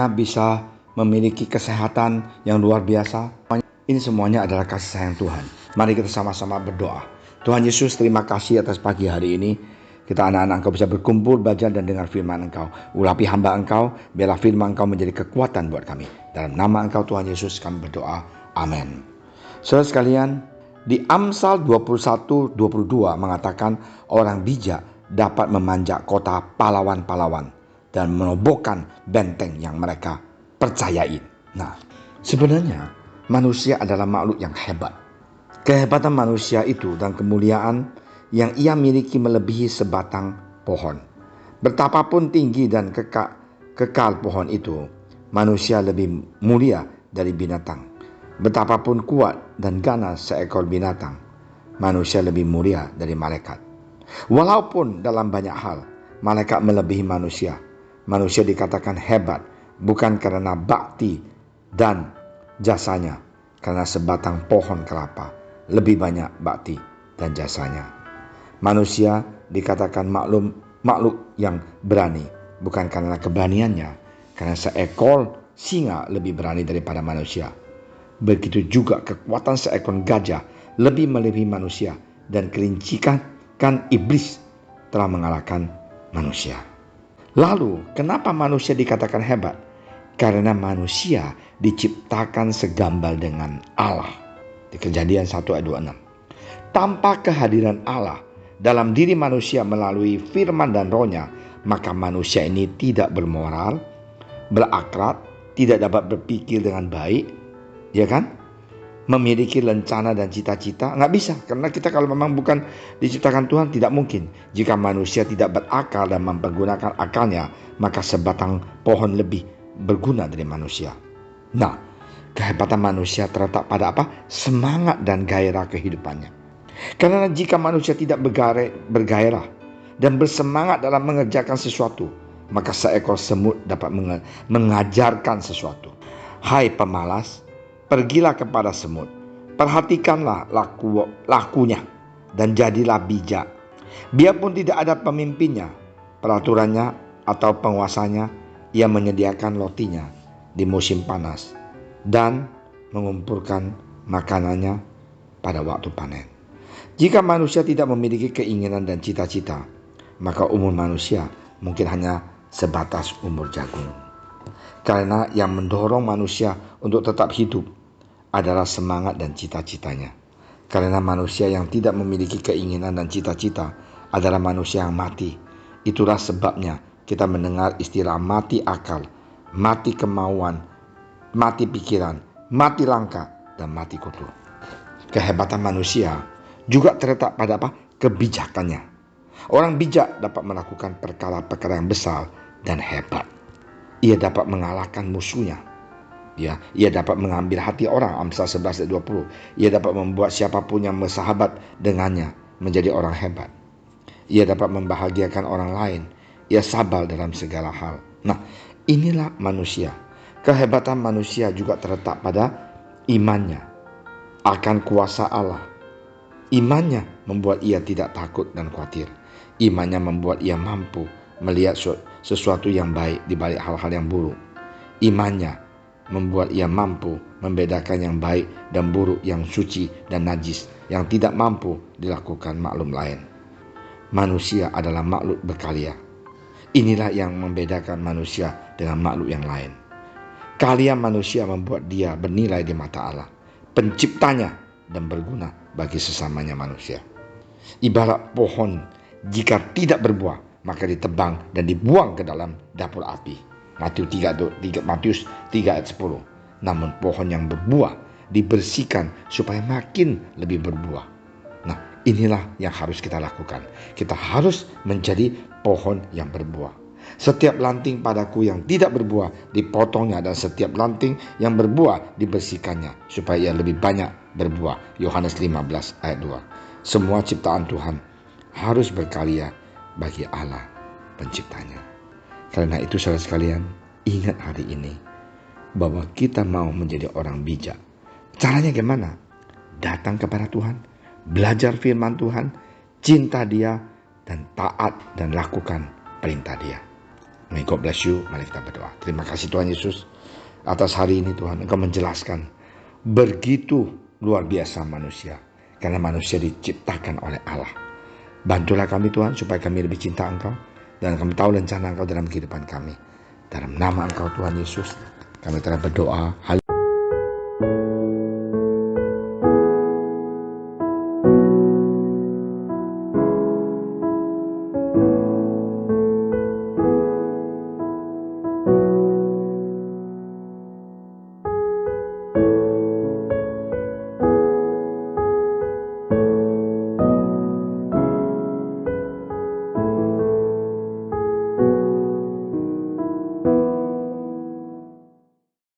dunia bisa memiliki kesehatan yang luar biasa. Ini semuanya adalah kasih sayang Tuhan. Mari kita sama-sama berdoa. Tuhan Yesus, terima kasih atas pagi hari ini. Kita anak-anak Engkau bisa berkumpul, belajar dan dengar firman Engkau. Urapi hamba Engkau, biarlah firman Engkau menjadi kekuatan buat kami. Dalam nama Engkau Tuhan Yesus kami berdoa. Amin. Saudara sekalian, di Amsal 21-22 mengatakan orang bijak dapat memanjat kota pahlawan-pahlawan dan merobohkan benteng yang mereka percayai. Nah, sebenarnya manusia adalah makhluk yang hebat. Kehebatan manusia itu dan kemuliaan yang ia miliki melebihi sebatang pohon. Betapapun tinggi dan kekal pohon itu, manusia lebih mulia dari binatang. Betapapun kuat dan ganas seekor binatang, manusia lebih mulia dari malaikat. Walaupun dalam banyak hal malaikat melebihi manusia, manusia dikatakan hebat bukan karena bakti dan jasanya, karena sebatang pohon kelapa lebih banyak bakti dan jasanya. Manusia dikatakan makhluk yang berani bukan karena keberaniannya, karena seekor singa lebih berani daripada manusia. Begitu juga kekuatan seekor gajah lebih melebihi manusia, dan kelincikan iblis telah mengalahkan manusia. Lalu, kenapa manusia dikatakan hebat? Karena manusia diciptakan segambar dengan Allah. Di Kejadian 1 ayat 26. Tanpa kehadiran Allah dalam diri manusia melalui firman dan rohnya, maka manusia ini tidak bermoral, berakhlak, tidak dapat berpikir dengan baik, ya kan? Memiliki rencana dan cita-cita, nggak bisa. Karena kita kalau memang bukan diciptakan Tuhan, tidak mungkin. Jika manusia tidak berakal dan mempergunakan akalnya, maka sebatang pohon lebih berguna dari manusia. Nah, kehebatan manusia terletak pada apa? Semangat dan gairah kehidupannya. Karena jika manusia tidak bergairah dan bersemangat dalam mengerjakan sesuatu, maka seekor semut dapat mengajarkan sesuatu. Hai pemalas, pergilah kepada semut, perhatikanlah lakunya, dan jadilah bijak. Biarpun tidak ada pemimpinnya, peraturannya, atau penguasanya, ia menyediakan rotinya di musim panas dan mengumpulkan makanannya pada waktu panen. Jika manusia tidak memiliki keinginan dan cita-cita, maka umur manusia mungkin hanya sebatas umur jagung. Karena yang mendorong manusia untuk tetap hidup adalah semangat dan cita-citanya. Karena manusia yang tidak memiliki keinginan dan cita-cita adalah manusia yang mati. Itulah sebabnya kita mendengar istilah mati akal, mati kemauan, mati pikiran, mati langkah, dan mati kutu. Kehebatan manusia juga terletak pada apa? Kebijakannya. Orang bijak dapat melakukan perkara-perkara yang besar dan hebat. Ia dapat mengalahkan musuhnya. Ya, ia dapat mengambil hati orang, Amsal 11 ayat 20. Ia dapat membuat siapapun yang bersahabat dengannya menjadi orang hebat. Ia dapat membahagiakan orang lain. Ia sabar dalam segala hal. Nah, inilah manusia. Kehebatan manusia juga terletak pada imannya akan kuasa Allah. Imannya membuat ia tidak takut dan khawatir. Imannya membuat ia mampu melihat sesuatu yang baik di balik hal-hal yang buruk. Imannya membuat ia mampu membedakan yang baik dan buruk, yang suci dan najis, yang tidak mampu dilakukan makhluk lain. Manusia adalah makhluk berkarya. Inilah yang membedakan manusia dengan makhluk yang lain. Karya manusia membuat dia bernilai di mata Allah, penciptanya, dan berguna bagi sesamanya manusia. Ibarat pohon, jika tidak berbuah, maka ditebang dan dibuang ke dalam dapur api. Matius 3 ayat 10. Namun pohon yang berbuah dibersihkan supaya makin lebih berbuah. Nah, inilah yang harus kita lakukan. Kita harus menjadi pohon yang berbuah. Setiap lanting padaku yang tidak berbuah dipotongnya, dan setiap lanting yang berbuah dibersihkannya supaya ia lebih banyak berbuah. Yohanes 15 ayat 2. Semua ciptaan Tuhan harus berkarya bagi Allah penciptanya. Karena itu saudara sekalian, ingat hari ini bahwa kita mau menjadi orang bijak. Caranya gimana? Datang kepada Tuhan, belajar firman Tuhan, cinta Dia, dan taat dan lakukan perintah Dia. May God bless you. Mari kita berdoa. Terima kasih Tuhan Yesus atas hari ini Tuhan. Engkau menjelaskan begitu luar biasa manusia. Karena manusia diciptakan oleh Allah. Bantulah kami Tuhan supaya kami lebih cinta Engkau. Dan kami tahu rencana Engkau dalam kehidupan kami. Dalam nama Engkau Tuhan Yesus kami telah berdoa.